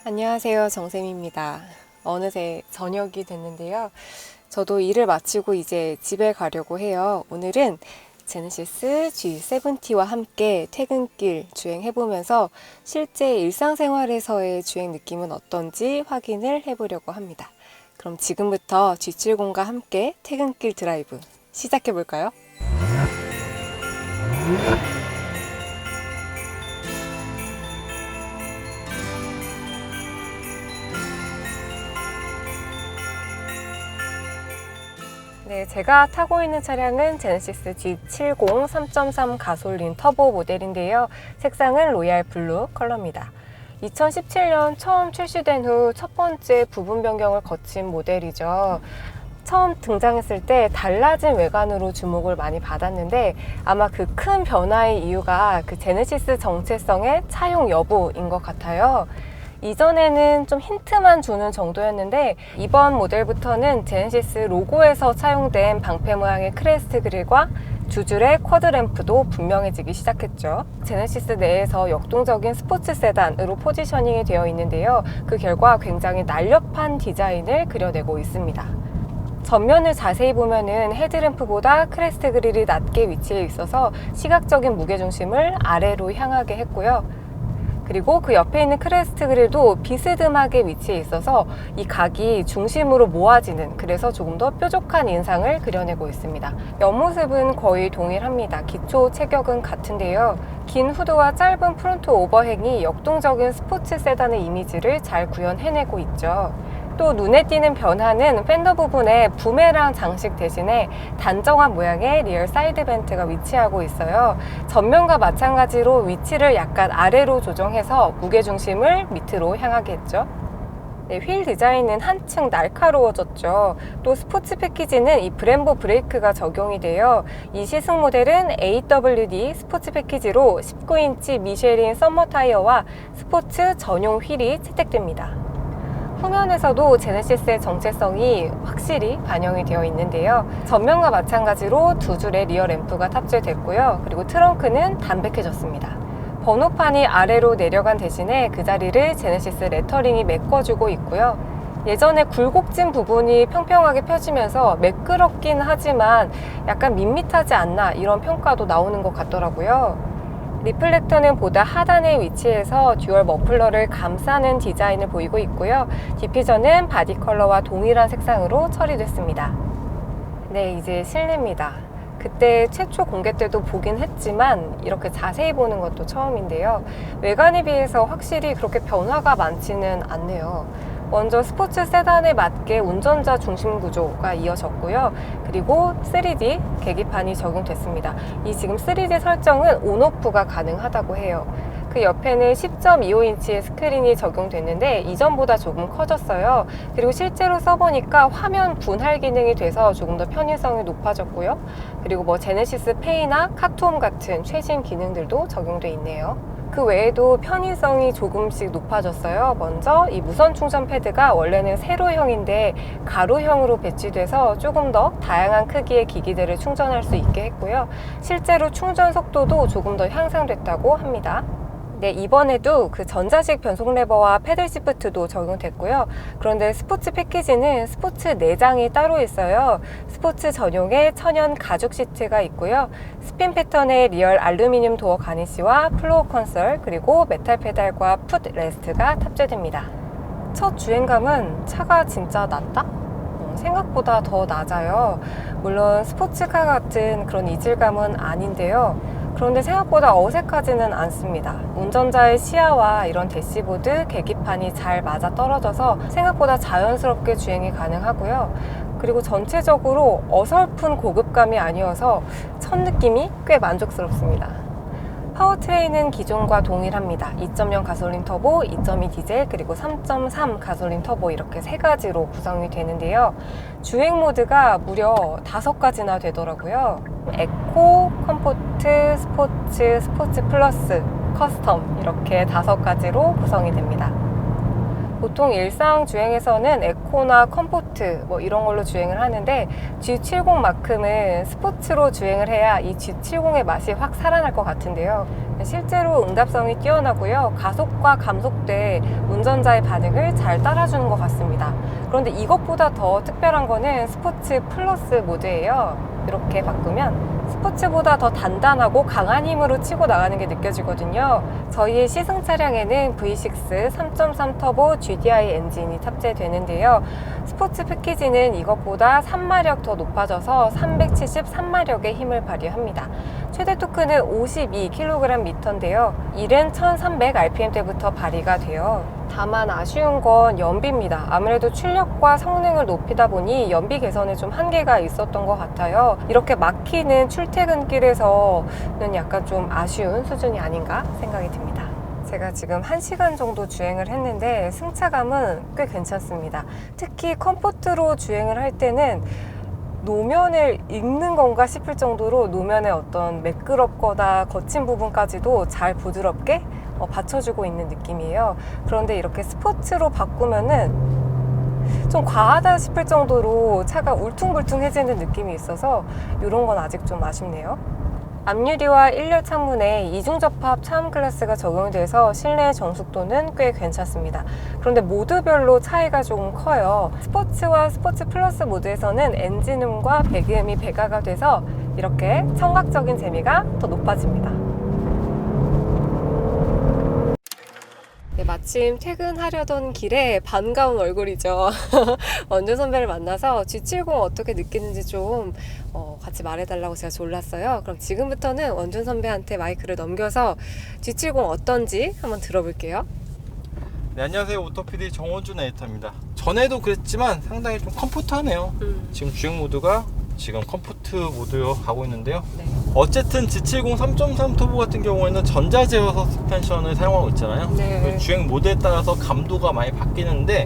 안녕하세요, 정쌤입니다. 어느새 저녁이 됐는데요. 저도 일을 마치고 이제 집에 가려고 해요. 오늘은 제네시스 G70와 함께 퇴근길 주행해보면서 실제 일상생활에서의 주행 느낌은 어떤지 확인을 해보려고 합니다. 그럼 지금부터 G70과 함께 퇴근길 드라이브 시작해볼까요? 네, 제가 타고 있는 차량은 제네시스 G70 3.3 가솔린 터보 모델인데요. 색상은 로얄 블루 컬러입니다. 2017년 처음 출시된 후 첫 번째 부분 변경을 거친 모델이죠. 처음 등장했을 때 달라진 외관으로 주목을 많이 받았는데 아마 그 큰 변화의 이유가 그 제네시스 정체성의 차용 여부인 것 같아요. 이전에는 좀 힌트만 주는 정도였는데 이번 모델부터는 제네시스 로고에서 차용된 방패 모양의 크레스트 그릴과 두 줄의 쿼드 램프도 분명해지기 시작했죠. 제네시스 내에서 역동적인 스포츠 세단으로 포지셔닝이 되어 있는데요. 그 결과 굉장히 날렵한 디자인을 그려내고 있습니다. 전면을 자세히 보면은 헤드램프보다 크레스트 그릴이 낮게 위치해 있어서 시각적인 무게중심을 아래로 향하게 했고요. 그리고 그 옆에 있는 크레스트 그릴도 비스듬하게 위치해 있어서 이 각이 중심으로 모아지는, 그래서 조금 더 뾰족한 인상을 그려내고 있습니다. 옆모습은 거의 동일합니다. 기초 체격은 같은데요. 긴 후드와 짧은 프론트 오버행이 역동적인 스포츠 세단의 이미지를 잘 구현해내고 있죠. 또 눈에 띄는 변화는 팬더 부분에 부메랑 장식 대신에 단정한 모양의 리얼 사이드 벤트가 위치하고 있어요. 전면과 마찬가지로 위치를 약간 아래로 조정해서 무게중심을 밑으로 향하게 했죠. 네, 휠 디자인은 한층 날카로워졌죠. 또 스포츠 패키지는 이 브렘보 브레이크가 적용이 돼요. 이 시승 모델은 AWD 스포츠 패키지로 19인치 미쉐린 썸머 타이어와 스포츠 전용 휠이 채택됩니다. 후면에서도 제네시스의 정체성이 확실히 반영이 되어 있는데요. 전면과 마찬가지로 두 줄의 리어 램프가 탑재됐고요. 그리고 트렁크는 담백해졌습니다. 번호판이 아래로 내려간 대신에 그 자리를 제네시스 레터링이 메꿔주고 있고요. 예전에 굴곡진 부분이 평평하게 펴지면서 매끄럽긴 하지만 약간 밋밋하지 않나, 이런 평가도 나오는 것 같더라고요. 리플렉터는 보다 하단에 위치해서 듀얼 머플러를 감싸는 디자인을 보이고 있고요. 디퓨저는 바디 컬러와 동일한 색상으로 처리됐습니다. 네, 이제 실내입니다. 그때 최초 공개 때도 보긴 했지만 이렇게 자세히 보는 것도 처음인데요. 외관에 비해서 확실히 그렇게 변화가 많지는 않네요. 먼저 스포츠 세단에 맞게 운전자 중심 구조가 이어졌고요. 그리고 3D 계기판이 적용됐습니다. 이 지금 3D 설정은 온오프가 가능하다고 해요. 그 옆에는 10.25인치의 스크린이 적용됐는데 이전보다 조금 커졌어요. 그리고 실제로 써보니까 화면 분할 기능이 돼서 조금 더 편의성이 높아졌고요. 그리고 뭐 제네시스 페이나 카톰 같은 최신 기능들도 적용돼 있네요. 그 외에도 편의성이 조금씩 높아졌어요. 먼저 이 무선 충전 패드가 원래는 세로형인데 가로형으로 배치돼서 조금 더 다양한 크기의 기기들을 충전할 수 있게 했고요. 실제로 충전 속도도 조금 더 향상됐다고 합니다. 네, 이번에도 그 전자식 변속 레버와 패들 시프트도 적용됐고요. 그런데 스포츠 패키지는 스포츠 내장이 따로 있어요. 스포츠 전용의 천연 가죽 시트가 있고요. 스핀 패턴의 리얼 알루미늄 도어 가니쉬와 플로어 컨솔, 그리고 메탈 페달과 풋 레스트가 탑재됩니다. 첫 주행감은 차가 진짜 낮다? 생각보다 더 낮아요. 물론 스포츠카 같은 그런 이질감은 아닌데요. 그런데 생각보다 어색하지는 않습니다. 운전자의 시야와 이런 대시보드, 계기판이 잘 맞아 떨어져서 생각보다 자연스럽게 주행이 가능하고요. 그리고 전체적으로 어설픈 고급감이 아니어서 첫 느낌이 꽤 만족스럽습니다. 파워트레인은 기존과 동일합니다. 2.0 가솔린 터보, 2.2 디젤, 그리고 3.3 가솔린 터보, 이렇게 세 가지로 구성이 되는데요. 주행 모드가 무려 5가지나 되더라고요. 에코, 컴포트, 스포츠, 스포츠 플러스, 커스텀, 이렇게 5가지로 구성이 됩니다. 보통 일상 주행에서는 에코나 컴포트 뭐 이런 걸로 주행을 하는데 G70만큼은 스포츠로 주행을 해야 이 G70의 맛이 확 살아날 것 같은데요. 실제로 응답성이 뛰어나고요. 가속과 감속 때 운전자의 반응을 잘 따라주는 것 같습니다. 그런데 이것보다 더 특별한 거는 스포츠 플러스 모드예요. 이렇게 바꾸면 스포츠보다 더 단단하고 강한 힘으로 치고 나가는 게 느껴지거든요. 저희의 시승 차량에는 V6 3.3 터보 GDI 엔진이 탑재되는데요. 스포츠 패키지는 이것보다 3마력 더 높아져서 373마력의 힘을 발휘합니다. 최대 토크는 52kgm인데요. 일은 1300rpm 때부터 발휘가 돼요. 다만 아쉬운 건 연비입니다. 아무래도 출력과 성능을 높이다 보니 연비 개선에 좀 한계가 있었던 것 같아요. 이렇게 막히는 출퇴근길에서는 약간 좀 아쉬운 수준이 아닌가 생각이 듭니다. 제가 지금 1시간 정도 주행을 했는데 승차감은 꽤 괜찮습니다. 특히 컴포트로 주행을 할 때는 노면을 읽는 건가 싶을 정도로 노면의 어떤 매끄럽거나 거친 부분까지도 잘 부드럽게 받쳐주고 있는 느낌이에요. 그런데 이렇게 스포츠로 바꾸면은 좀 과하다 싶을 정도로 차가 울퉁불퉁해지는 느낌이 있어서 이런 건 아직 좀 아쉽네요. 앞유리와 1열 창문에 이중접합 차음 글라스가 적용돼서 실내 정숙도는 꽤 괜찮습니다. 그런데 모드별로 차이가 조금 커요. 스포츠와 스포츠 플러스 모드에서는 엔진음과 배기음이 배가가 돼서 이렇게 청각적인 재미가 더 높아집니다. 네, 마침 퇴근하려던 길에 반가운 얼굴이죠. 원준 선배를 만나서 G70 어떻게 느끼는지 좀 같이 말해달라고 제가 졸랐어요. 그럼 지금부터는 원준 선배한테 마이크를 넘겨서 G70 어떤지 한번 들어볼게요. 네, 안녕하세요. 오토PD 정원준 에디터입니다. 전에도 그랬지만 상당히 좀 컴포트하네요. 지금 주행 모드가 지금 컴포트 모드로 가고 있는데요. 네. 어쨌든 G70 3.3 터보 같은 경우에는 전자 제어 서스펜션을 사용하고 있잖아요. 네. 주행 모드에 따라서 감도가 많이 바뀌는데,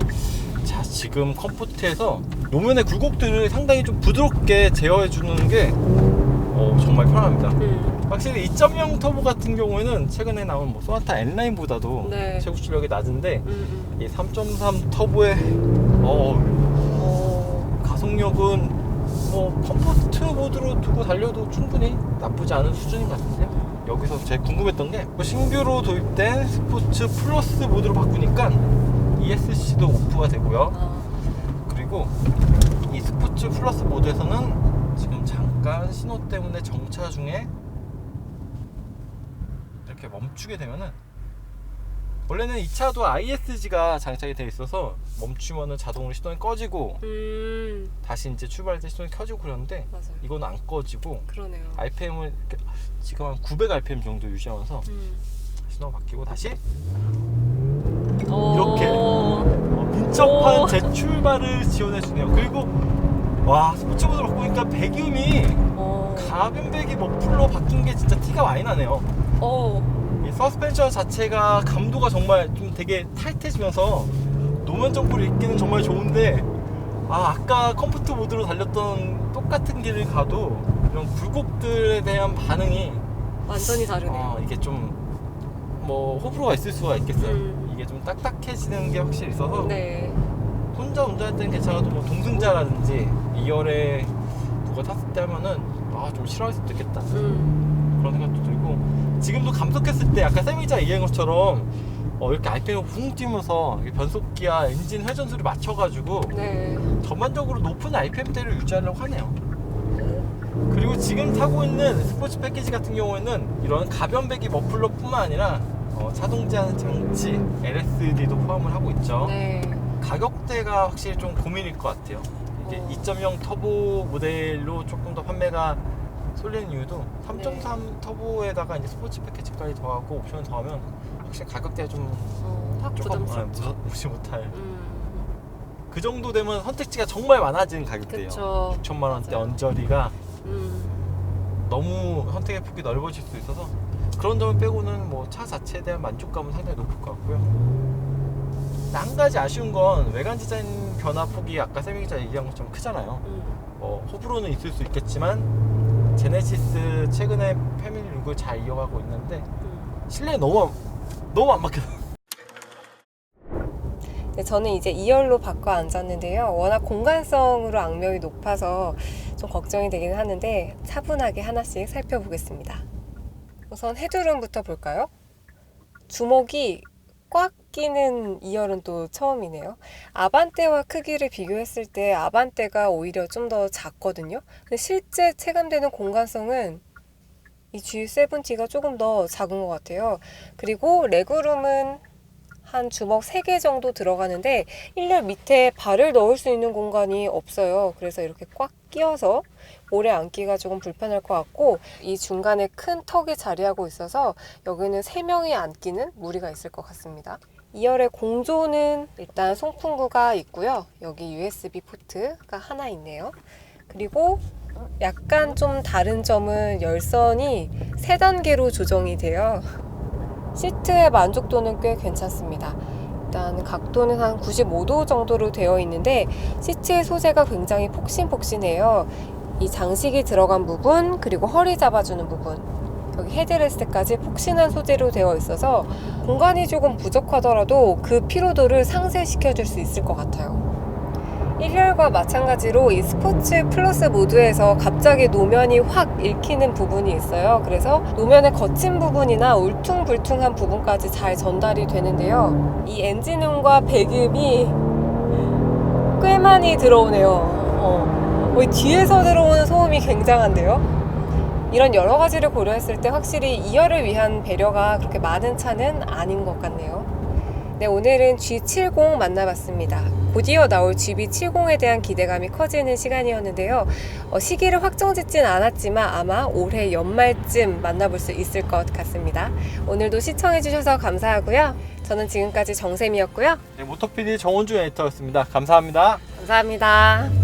자, 지금 컴포트에서 노면의 굴곡들을 상당히 좀 부드럽게 제어해 주는 게 정말 편합니다. 확실히 2.0 터보 같은 경우에는 최근에 나온 뭐 소나타 N라인보다도 네. 최고 출력이 낮은데 이 3.3 터보의 가속력은 컴포트 모드로 두고 달려도 충분히 나쁘지 않은 수준인 것 같은데요. 여기서 제일 궁금했던 게 신규로 도입된 스포츠 플러스 모드로 바꾸니까 ESC도 오프가 되고요. 그리고 이 스포츠 플러스 모드에서는 지금 잠깐 신호 때문에 정차 중에 이렇게 멈추게 되면은, 원래는 이 차도 ISG가 장착이 되어 있어서 멈추면은 자동으로 시동이 꺼지고 다시 이제 출발할 때 시동이 켜지고 그러는데, 맞아요. 이건 안 꺼지고 그러네요. RPM을 지금 한 900rpm 정도 유지하면서 신호가 바뀌고 다시 이렇게 민첩한 재출발을 지원해주네요. 그리고 와, 스포츠 모드로 바꾸니까 배기음이 가변 배기 머플러 바뀐 게 진짜 티가 많이 나네요. 이 서스펜션 자체가 감도가 정말 좀 되게 타이트해지면서 노면 점프를 읽기는 정말 좋은데, 아까 컴포트 모드로 달렸던 똑같은 길을 가도 이런 굴곡들에 대한 반응이 완전히 다르네요. 이게 좀 호불호가 있을 수가 있겠어요. 이게 좀 딱딱해지는 게 확실히 있어서 네. 혼자 운전할 때는 괜찮아도 동승자라든지 2열에 누가 탔을 때 하면은 좀 싫어할 수도 있겠다, 그런 생각도 들고, 지금도 감속했을 때 아까 세미자 얘기한 것처럼 이렇게 RPM을 붕 뛰면서 변속기와 엔진 회전 소리 맞춰가지고 네. 전반적으로 높은 RPM대를 유지하려고 하네요. 그리고 지금 타고 있는 스포츠 패키지 같은 경우에는 이런 가변 배기 머플러뿐만 아니라 자동 제한 장치 LSD도 포함을 하고 있죠. 네. 가격대가 확실히 좀 고민일 것 같아요. 이게 2.0 터보 모델로 조금 더 판매가 쏠리는 이유도 3.3 터보에다가 이제 스포츠 패키지까지 더하고 옵션을 더하면 확실히 가격대가 좀 확 조금 부담스럽죠. 무시 못할 그 정도 되면 선택지가 정말 많아지는 가격대예요. 그쵸. 6천만 원대 맞아요. 언저리가 너무 선택의 폭이 넓어질 수 있어서 그런 점을 빼고는 차 자체에 대한 만족감은 상당히 높을 것 같고요. 한 가지 아쉬운 건 외관 디자인 변화 폭이 아까 세미기자 얘기한 것처럼 크잖아요. 호불호는 있을 수 있겠지만 제네시스 최근에 패밀리 룩을 잘 이어가고 있는데 실내에 너무 안 막혀요. 네, 저는 이제 2열로 바꿔 앉았는데요. 워낙 공간성으로 악명이 높아서 좀 걱정이 되긴 하는데 차분하게 하나씩 살펴보겠습니다. 우선 헤드룸부터 볼까요? 주먹이 꽉 끼는 2열은 또 처음이네요. 아반떼와 크기를 비교했을 때 아반떼가 오히려 좀 더 작거든요. 근데 실제 체감되는 공간성은 이 G70가 조금 더 작은 것 같아요. 그리고 레그룸은 한 주먹 3개 정도 들어가는데 1열 밑에 발을 넣을 수 있는 공간이 없어요. 그래서 이렇게 꽉 끼어서 오래 앉기가 조금 불편할 것 같고, 이 중간에 큰 턱이 자리하고 있어서 여기는 3명이 앉기는 무리가 있을 것 같습니다. 2열의 공조는 일단 송풍구가 있고요. 여기 USB 포트가 하나 있네요. 그리고 약간 좀 다른 점은 열선이 3단계로 조정이 돼요. 시트의 만족도는 꽤 괜찮습니다. 일단 각도는 한 95도 정도로 되어 있는데 시트의 소재가 굉장히 폭신폭신해요. 이 장식이 들어간 부분, 그리고 허리 잡아주는 부분, 여기 헤드레스트까지 폭신한 소재로 되어 있어서 공간이 조금 부족하더라도 그 피로도를 상쇄시켜줄 수 있을 것 같아요. 1열과 마찬가지로 이 스포츠 플러스 모드에서 갑자기 노면이 확 읽히는 부분이 있어요. 그래서 노면의 거친 부분이나 울퉁불퉁한 부분까지 잘 전달이 되는데요. 이 엔진음과 배기음이 꽤 많이 들어오네요. 뒤에서 들어오는 소음이 굉장한데요. 이런 여러 가지를 고려했을 때 확실히 2열을 위한 배려가 그렇게 많은 차는 아닌 것 같네요. 네, 오늘은 G70 만나봤습니다. 곧이어 나올 GB70에 대한 기대감이 커지는 시간이었는데요. 시기를 확정짓진 않았지만 아마 올해 연말쯤 만나볼 수 있을 것 같습니다. 오늘도 시청해주셔서 감사하고요. 저는 지금까지 정샘이었고요. 네, 모터PD 정원주 에디터였습니다. 감사합니다. 감사합니다.